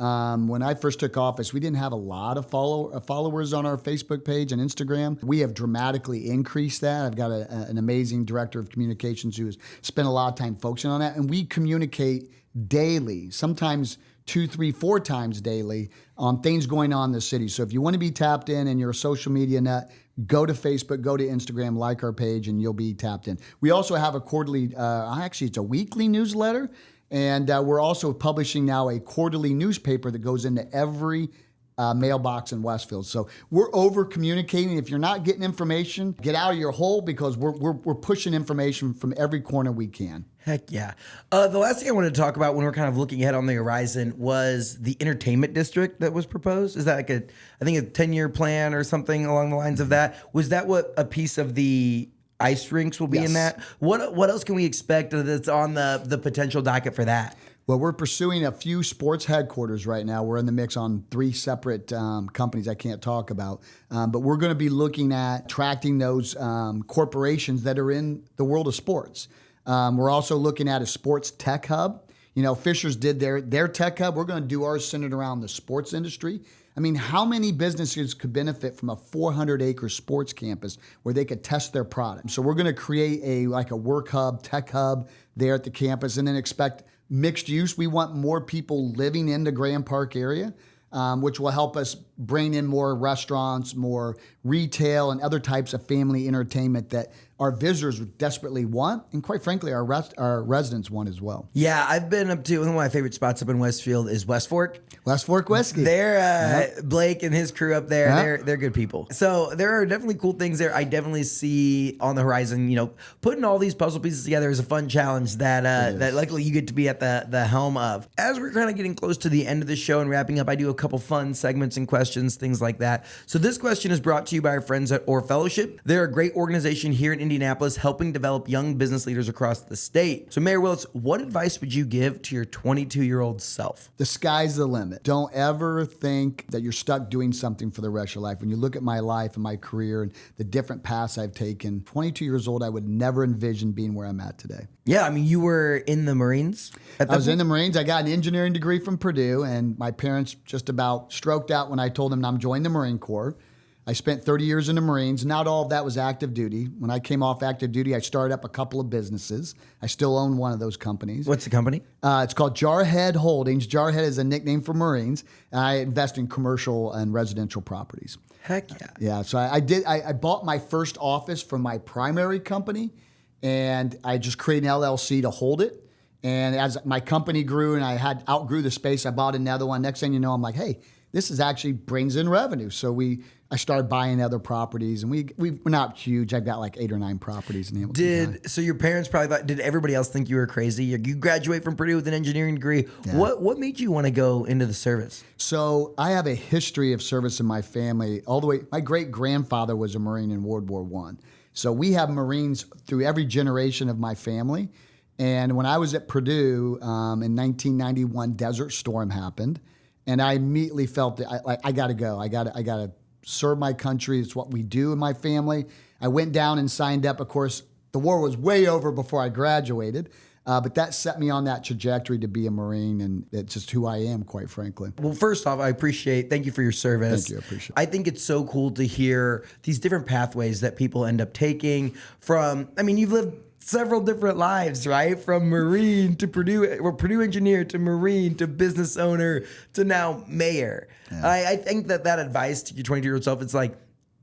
When I first took office, we didn't have a lot of followers on our Facebook page and Instagram. We have dramatically increased that. I've got an amazing director of communications who has spent a lot of time focusing on that. And we communicate daily, sometimes 2, 3, 4 times daily on things going on in the city. So if you want to be tapped in and you're a social media nut, go to Facebook, go to Instagram, like our page, and you'll be tapped in. We also have a quarterly, actually it's a weekly newsletter, and we're also publishing now a quarterly newspaper that goes into every mailbox in Westfield. So we're over communicating. If you're not getting information, get out of your hole because we're pushing information from every corner we can. Heck yeah. The last thing I wanted to talk about when we're kind of looking ahead on the horizon was the entertainment district that was proposed. Is that like I think a 10-year plan or something along the lines of that? Was that what a piece of the ice rinks will be in that? What else can we expect that's on the potential docket for that? Well, we're pursuing a few sports headquarters right now. We're in the mix on 3 separate companies I can't talk about. But we're going to be looking at attracting those corporations that are in the world of sports. We're also looking at a sports tech hub. You know, Fisher's did their tech hub. We're going to do ours centered around the sports industry. I mean, how many businesses could benefit from a 400-acre sports campus where they could test their product? So we're going to create a work hub, tech hub there at the campus, and then expect mixed use. We want more people living in the Grand Park area, which will help us bring in more restaurants, more retail, and other types of family entertainment that our visitors desperately want, and quite frankly, our residents want as well. Yeah, I've been up to one of my favorite spots up in Westfield is West Fork. West Fork Whiskey. They're Blake and his crew up there. They're good people. So there are definitely cool things there. I definitely see on the horizon. You know, putting all these puzzle pieces together is a fun challenge that luckily you get to be at the helm of. As we're kind of getting close to the end of the show and wrapping up, I do a couple fun segments and questions, things like that. So this question is brought to you by our friends at Orr Fellowship. They're a great organization here in Indianapolis, helping develop young business leaders across the state. So Mayor Willis, what advice would you give to your 22-year-old self? The sky's the limit. Don't ever think that you're stuck doing something for the rest of your life. When you look at my life and my career and the different paths I've taken, 22 years old, I would never envision being where I'm at today. Yeah, I mean, you were in the Marines? I was in the Marines. I got an engineering degree from Purdue, and my parents just about stroked out when I told them I'm joining the Marine Corps. I spent 30 years in the Marines. Not all of that was active duty. When I came off active duty, I started up a couple of businesses. I still own one of those companies. What's the company? It's called Jarhead Holdings. Jarhead is a nickname for Marines. And I invest in commercial and residential properties. Heck yeah. Yeah, so I bought my first office from my primary company, and I just created an LLC to hold it. And as my company grew and I outgrew the space, I bought another one. Next thing you know, I'm like, hey, this is actually brings in revenue. So I started buying other properties, and we're not huge. I've got like 8 or 9 properties in Hamilton. So your parents probably thought, did everybody else think you were crazy? You graduate from Purdue with an engineering degree. Yeah. What made you want to go into the service? So I have a history of service in my family all the way. My great grandfather was a Marine in World War I. So we have Marines through every generation of my family. And when I was at Purdue in 1991, Desert Storm happened, and I immediately felt that I got to go. I got to serve my country. It's what we do in my family. I went down and signed up. Of course, the war was way over before I graduated, but that set me on that trajectory to be a Marine, and it's just who I am, quite frankly. Well, first off, thank you for your service. Thank you, I appreciate it. I think it's so cool to hear these different pathways that people end up taking from, you've lived several different lives, right? From Marine to Purdue, or Purdue engineer to Marine to business owner to now mayor. Yeah. I think that advice to your 22-year-old self, it's like,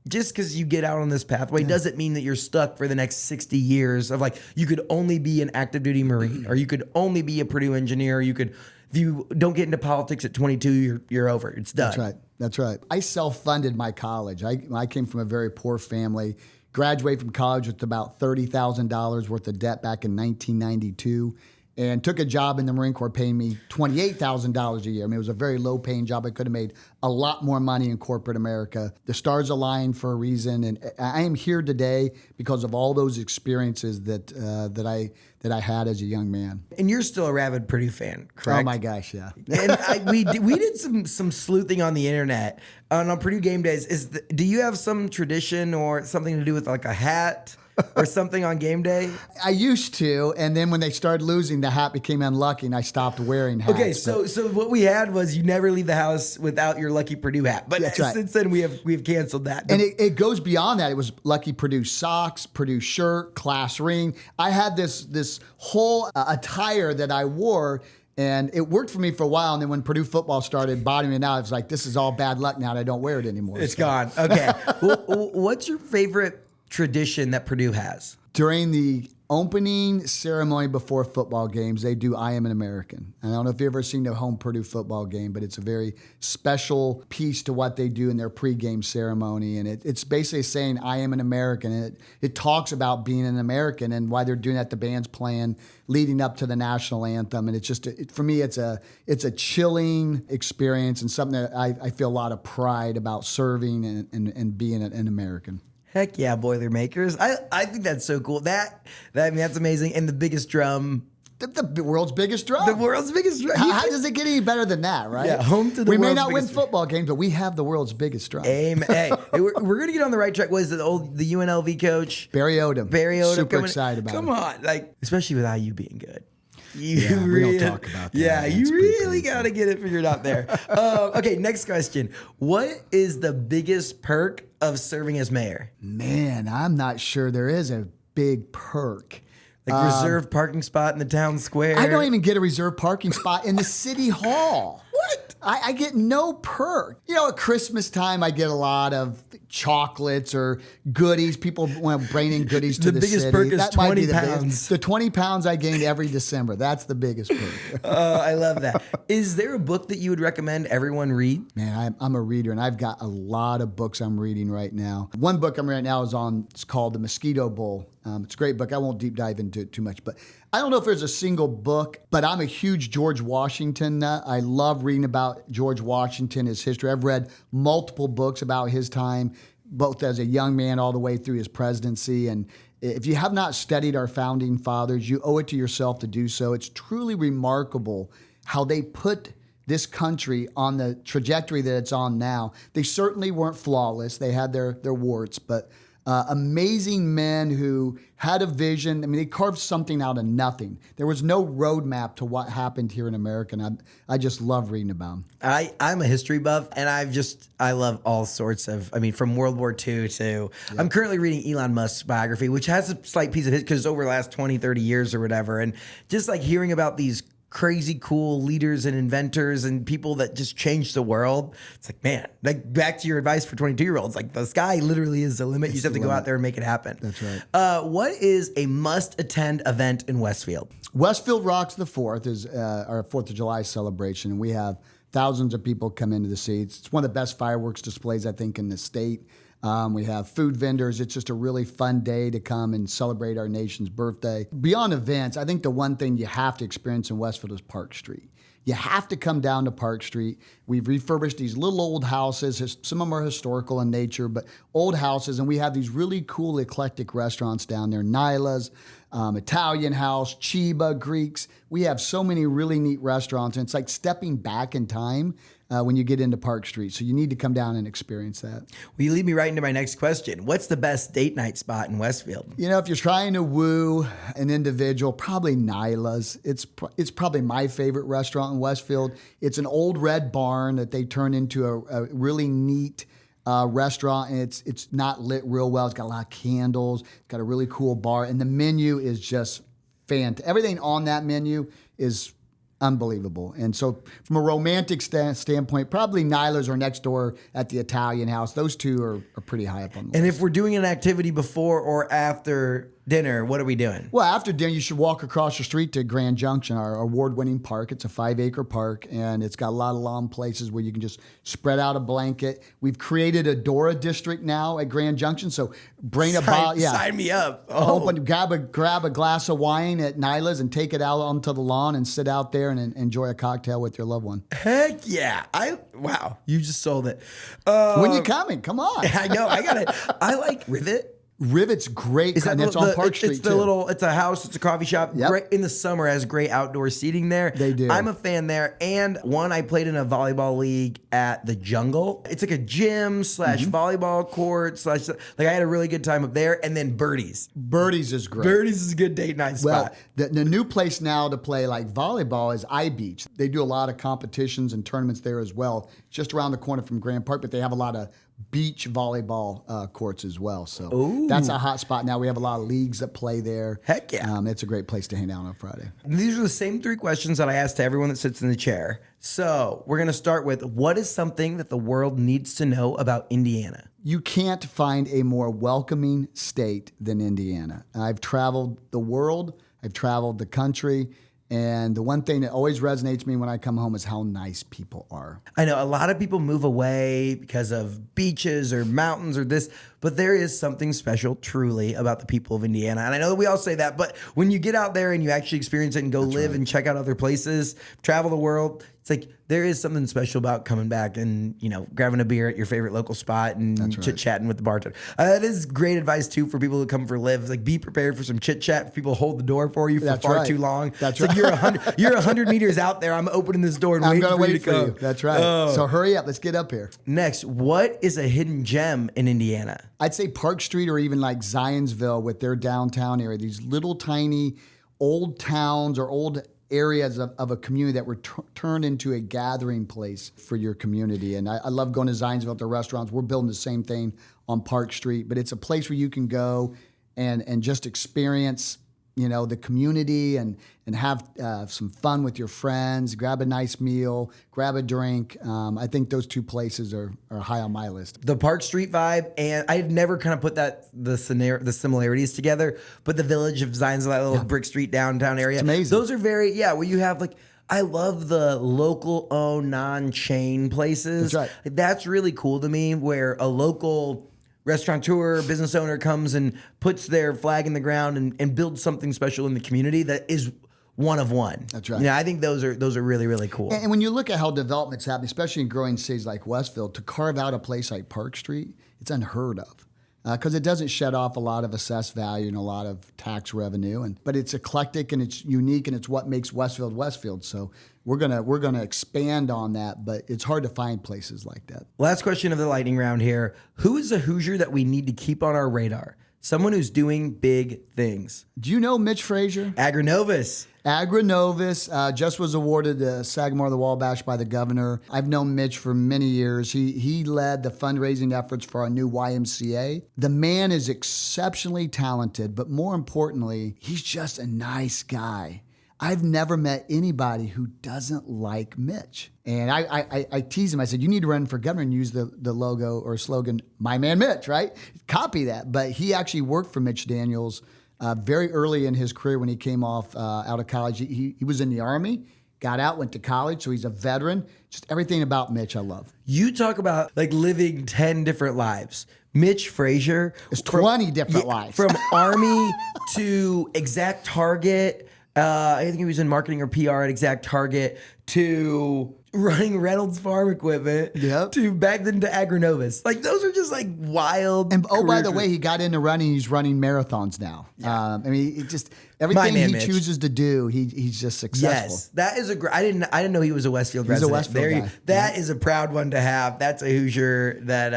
just because you get out on this pathway doesn't mean that you're stuck for the next 60 years of like, you could only be an active duty Marine, or you could only be a Purdue engineer, or if you don't get into politics at 22, you're over. It's done. That's right. I self-funded my college. I came from a very poor family. Graduated from college with about $30,000 worth of debt back in 1992, and took a job in the Marine Corps paying me $28,000 a year. It was a very low-paying job. I could have made a lot more money in corporate America. The stars aligned for a reason, and I am here today because of all those experiences that I had as a young man. And you're still a rabid Purdue fan, correct? Oh my gosh, yeah. And we did some sleuthing on the internet on Purdue game days. Do you have some tradition or something to do with like a hat or something on game day? I used to, and then when they started losing, the hat became unlucky, and I stopped wearing hats. Okay, so what we had was you never leave the house without your lucky Purdue hat. But since then, we've canceled that. And it goes beyond that. It was lucky Purdue socks, Purdue shirt, class ring. I had this whole attire that I wore, and it worked for me for a while. And then when Purdue football started bottoming out, it's like, this is all bad luck now, and I don't wear it anymore. It's gone. Okay. What's your favorite tradition that Purdue has? During the opening ceremony before football games, they do I Am an American. I don't know if you've ever seen the home Purdue football game, but it's a very special piece to what they do in their pregame ceremony. And it's basically saying, I am an American. And it talks about being an American and why they're doing that. The band's playing leading up to the national anthem. And it's just, for me, it's a chilling experience, and something that I feel a lot of pride about serving and being an American. Heck yeah, Boilermakers. I think that's so cool. That's amazing. And the biggest drum. The world's biggest drum. The world's biggest drum. How does it get any better than that, right? Yeah, home to the We may world's not win biggest football games, but we have the world's biggest drum. Amen. Hey, we're going to get on the right track. What is it, the UNLV coach? Barry Odom. Super excited about it. Come on. Especially with IU being good. We don't talk about that. Yeah, you really got to get it figured out there. Okay, next question. What is the biggest perk of serving as mayor? Man, I'm not sure there is a big perk. Like reserved parking spot in the town square? I don't even get a reserved parking spot in the city hall. What? I get no perk. At Christmas time, I get a lot of chocolates or goodies. People want to bring in goodies to the city. The biggest perk is 20 pounds. The 20 pounds I gained every December. That's the biggest perk. I love that. Is there a book that you would recommend everyone read? Man, I'm a reader, and I've got a lot of books I'm reading right now. One book I'm reading right now it's called The Mosquito Bowl. It's a great book. I won't deep dive into it too much, but I don't know if there's a single book, but I'm a huge George Washington nut. I love reading about George Washington, his history. I've read multiple books about his time, both as a young man all the way through his presidency. And if you have not studied our founding fathers, you owe it to yourself to do so. It's truly remarkable how they put this country on the trajectory that it's on now. They certainly weren't flawless. They had their warts, but amazing men who had a vision. They carved something out of nothing. There was no roadmap to what happened here in America, and I just love reading about them. I'm a history buff, and I love all sorts of, from World War II to, I'm currently reading Elon Musk's biography, which has a slight piece of history because over the last 20, 30 years or whatever, and just like hearing about these crazy cool leaders and inventors and people that just changed the world. It's like, man, back to your advice for 22-year-olds, like the sky literally is the limit. You just have to go out there and make it happen. That's right. What is a must-attend event in Westfield? Westfield Rocks the 4th is our 4th of July celebration, and we have thousands of people come into the seats. It's one of the best fireworks displays, I think, in the state. We have food vendors. It's just a really fun day to come and celebrate our nation's birthday. Beyond events, I think the one thing you have to experience in Westfield is Park Street. You have to come down to Park Street. We've refurbished these little old houses. Some of them are historical in nature, but old houses. And we have these really cool, eclectic restaurants down there. Nyla's, Italian House, Chiba, Greeks. We have so many really neat restaurants. And it's like stepping back in time when you get into Park Street. So you need to come down and experience that. Well, you lead me right into my next question. What's the best date night spot in Westfield? You know, if you're trying to woo an individual, probably Nyla's. It's probably my favorite restaurant in Westfield. It's an old red barn that they turned into a really neat restaurant, and it's not lit real well. It's got a lot of candles. It's got a really cool bar, and the menu is just fantastic. Everything on that menu is unbelievable. And so from a romantic standpoint, probably Nyla's or next door at the Italian House. Those two are pretty high up on the list. And if we're doing an activity before or after dinner, what are we doing? Well, after dinner, you should walk across the street to Grand Junction, our award-winning park. It's a 5-acre park, and it's got a lot of lawn places where you can just spread out a blanket. We've created a Dora district now at Grand Junction, so bring a bottle. Yeah, sign me up. Oh. Grab a glass of wine at Nyla's and take it out onto the lawn and sit out there and enjoy a cocktail with your loved one. Heck yeah! Wow, you just sold it. When you coming? Come on. I know. I got it. I like Rivet. Rivet's great, and it's on Park Street too. It's a house, it's a coffee shop. Yep. Great in the summer, has great outdoor seating there. They do. I'm a fan there. And I played in a volleyball league at the Jungle. It's like a gym / volleyball court / like I had a really good time up there. And then Birdies. Birdies is great. Birdies is a good date night spot. Well, the new place now to play like volleyball is iBeach. They do a lot of competitions and tournaments there as well. Just around the corner from Grand Park, but they have a lot of beach volleyball courts as well. So that's a hot spot now. We have a lot of leagues that play there. Heck yeah. It's a great place to hang out on a Friday. These are the same 3 questions that I asked to everyone that sits in the chair. So we're going to start with, what is something that the world needs to know about Indiana? You can't find a more welcoming state than Indiana. I've traveled the world. I've traveled the country. And the one thing that always resonates with me when I come home is how nice people are. I know a lot of people move away because of beaches or mountains or this, but there is something special truly about the people of Indiana. And I know that we all say that, but when you get out there and you actually experience it and go live and check out other places, travel the world, it's like there is something special about coming back and, grabbing a beer at your favorite local spot and chit-chatting with the bartender. That is great advice, too, for people who come for live. Like, be prepared for some chit-chat. If people hold the door for you for far too long. That's right. Like you're 100 meters out there. I'm opening this door and waiting for you to come. That's right. So hurry up. Let's get up here. Next, what is a hidden gem in Indiana? I'd say Park Street or even like Zionsville with their downtown area. These little tiny old towns or old areas of a community that were turned into a gathering place for your community. And I love going to Zionsville at the restaurants. We're building the same thing on Park Street, but it's a place where you can go and just experience, the community and have some fun with your friends, grab a nice meal, grab a drink. I think those 2 places are high on my list. The Park Street vibe, and I had never kind of put the similarities together, but the Village of Zionsville, that little brick street downtown area. It's amazing. Those are very, where you have I love the local owned non-chain places. That's right. That's really cool to me, where a local restaurateur, business owner comes and puts their flag in the ground and builds something special in the community that is one of one. That's right. I think those are really, really cool. And when you look at how development's happening, especially in growing cities like Westfield, to carve out a place like Park Street, it's unheard of. Because it doesn't shed off a lot of assessed value and a lot of tax revenue, but it's eclectic and it's unique and it's what makes Westfield Westfield. So we're gonna expand on that, but it's hard to find places like that. Last question of the lightning round here: who is a Hoosier that we need to keep on our radar? Someone who's doing big things. Do you know Mitch Frazier? Agronovis. Agronovis just was awarded the Sagamore the Wabash by the governor. I've known Mitch for many years. He led the fundraising efforts for our new YMCA. The man is exceptionally talented, but more importantly, he's just a nice guy. I've never met anybody who doesn't like Mitch. And I teased him. I said, you need to run for governor and use the logo or slogan, my man Mitch, right? Copy that. But he actually worked for Mitch Daniels very early in his career when he came off out of college. He was in the Army, got out, went to college, so he's a veteran. Just everything about Mitch I love. You talk about like living 10 different lives. Mitch Frazier. It's 20 different lives. From Army to Exact Target. I think he was in marketing or PR at Exact Target, to running Reynolds Farm Equipment, to back then to Agronovus. Like, those are just like wild. And by the way, he got into running. He's running marathons now. I mean, it just everything he Mitch. chooses to do, he's just successful. Yes, that is a great. I didn't know he was a Westfield resident. He's a Westfield guy. That is a proud one to have. That's a Hoosier that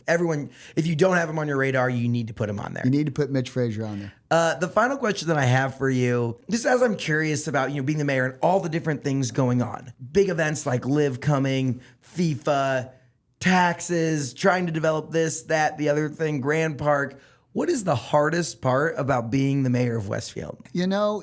everyone. If you don't have him on your radar, you need to put him on there. You need to put Mitch Frazier on there. The final question that I have for you, just as I'm curious about being the mayor and all the different things going on, big events like LIV coming, FIFA, taxes, trying to develop this, that, the other thing, Grand Park. What is the hardest part about being the mayor of Westfield?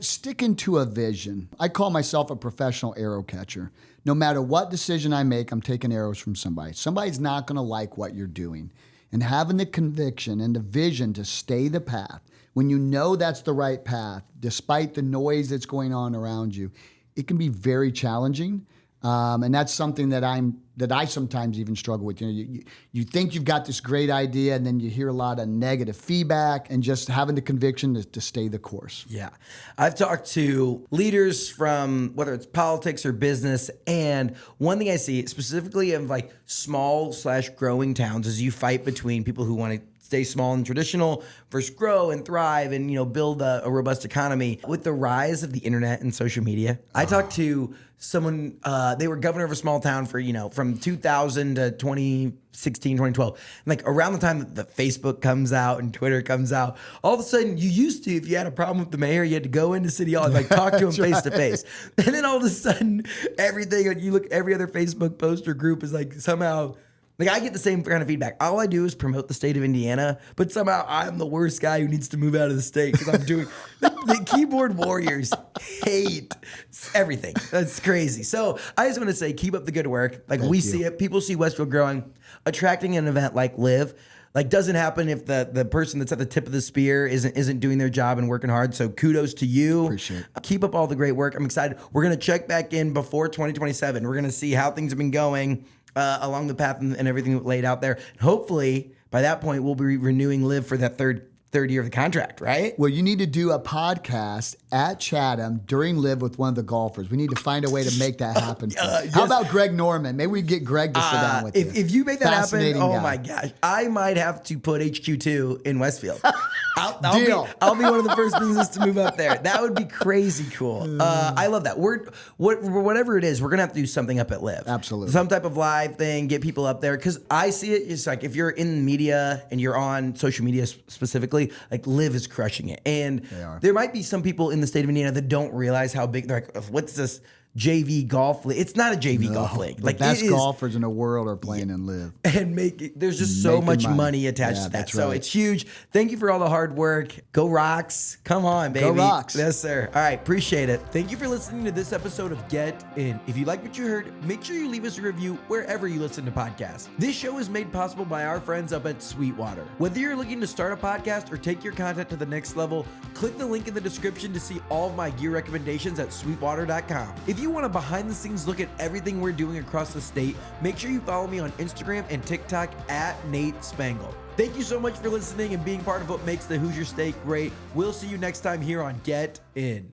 Sticking to a vision. I call myself a professional arrow catcher. No matter what decision I make, I'm taking arrows from somebody. Somebody's not going to like what you're doing. And having the conviction and the vision to stay the path, when you know that's the right path, despite the noise that's going on around you, it can be very challenging. And that's something that I sometimes even struggle with. You think you've got this great idea, and then you hear a lot of negative feedback, and just having the conviction to stay the course. Yeah. I've talked to leaders from whether it's politics or business, and one thing I see specifically of like small/growing towns is you fight between people who want to stay small and traditional versus grow and thrive and build a robust economy. With the rise of the internet and social media, I talked to someone, they were governor of a small town for, from 2000 to 2016, 2012. And like around the time that the Facebook comes out and Twitter comes out, all of a sudden you used to, if you had a problem with the mayor, you had to go into City Hall and like talk to him face to face. And then all of a sudden, everything, you look, every other Facebook post or group is like somehow, like I get the same kind of feedback. All I do is promote the state of Indiana, but somehow I'm the worst guy who needs to move out of the state because I'm doing the keyboard warriors hate everything. That's crazy. So I just want to say, keep up the good work. Like we see it, people see Westfield growing. Attracting an event like LIV, like doesn't happen if the person that's at the tip of the spear isn't doing their job and working hard. So kudos to you. Appreciate it. Keep up all the great work. I'm excited. We're gonna check back in before 2027. We're gonna see how things have been going along the path and everything laid out there. And hopefully by that point we'll be renewing LIV for that third year of the contract, right? Well, you need to do a podcast at Chatham during LIV with one of the golfers. We need to find a way to make that happen. How about Greg Norman? Maybe we get Greg to sit down with you. If you make that happen, oh guy. my gosh, I might have to put HQ2 in Westfield. Deal. I'll be one of the first businesses to move up there. That would be crazy cool. I love that. Whatever it is, we're gonna have to do something up at LIV. Absolutely. Some type of live thing, get people up there. Because I see it, it's like if you're in the media and you're on social media specifically, like LIV is crushing it. And there might be some people in the state of Indiana that don't realize how big, they're like, what's this JV golf league? It's not a JV golf league. The best golfers in the world are playing in LIV. And there's just so much money attached to that. So it's huge. Thank you for all the hard work. Go Rocks. Come on, baby. Go Rocks. Yes, sir. All right. Appreciate it. Thank you for listening to this episode of Get In. If you like what you heard, make sure you leave us a review wherever you listen to podcasts. This show is made possible by our friends up at Sweetwater. Whether you're looking to start a podcast or take your content to the next level, click the link in the description to see all of my gear recommendations at sweetwater.com. If you want a behind the scenes look at everything we're doing across the state, make sure you follow me on Instagram and TikTok at Nate Spangle. Thank you so much for listening and being part of what makes the Hoosier State great. We'll see you next time here on Get In.